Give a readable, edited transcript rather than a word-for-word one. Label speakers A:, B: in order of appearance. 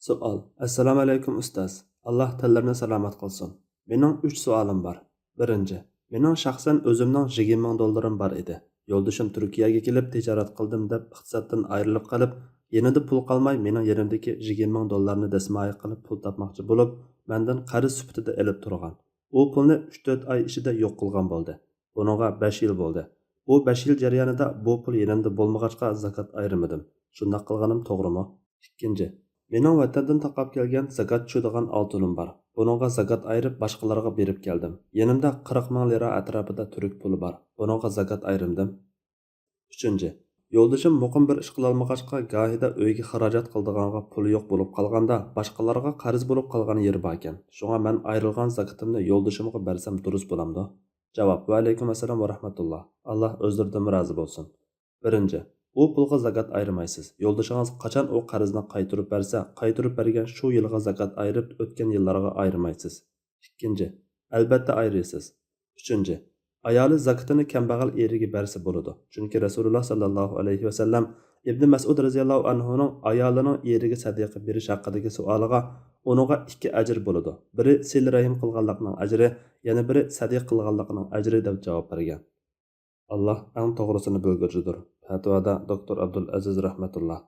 A: Savol. Assalomu alaykum ustoz. Alloh tillarni salomat qilsin. Mening 3 savolim bor. Birinchi. Mening shaxsan o'zimning 20 ming dollarim bor edi. Yo'ldoshim Turkiyaga kelib tijorat qildim deb iqtisoddan ayrilib qolib, yanada pul qolmay mening yerimdagi 20 ming dollarni dasmoya qilib pul topmoqchi bo'lib, mendan qarz sifatida olib turgan. U pulni 3-4 oy ichida yo'q qilgan bo'ldi. Buningga 5 yil bo'ldi. Bu 5 yil jarayonida bu pul yanamda bo'lmag'achqa zakot ayirmadim. Shunday qilganim to'g'rimi? Ikkinchi. Mening vatandan taqab kelgan zakat tushadigan oltinim bor. Buningga zakat ayirib boshqalarga berib keldim. Yanimda 40 ming lira atrofida turk puli bor. Buningga zakat ayirdim. Uchinchi. Yo'ldoshim muqim bir ish qila olmag'achqa gohida uyga xarajat qildiganga puli yo'q bo'lib qolganda boshqalarga qarz bo'lib qolgan yeri bor ekan. Shunga men ayrilgan zakatimni yo'ldoshimga bersam durust bo'lamdi? Javob: Va alaykum assalom va rahmatulloh. Alloh o'zlaridan rozi bo'lsin. Birinchi. U pulga zakat ayırmaysiz. Yo'ldoshingiz qachon u qarzni qaytarib bersa, qaytarib bergan shu yilga zakat ayirib, o'tgan yillarga ayırmaysiz. Ikkinchi. Albatta ayırasiz. Uchinchi. Ayoli zakatini kambag'al eriga bersa bo'ladi. Chunki Rasululloh sallallohu alayhi va sallam Ibn Mas'ud radhiyallohu anhuning ayolining eriga sadaqa berish haqidagi savoliga uninga 2 ajr bo'ladi. Biri sil rahim qilganlikning ajri, yana biri sadiq qilganlikning ajri deb javob bergan. Allah eng to'g'risini bilgurchidir. Fatvoda Dr. Abdul Aziz rahmatulloh.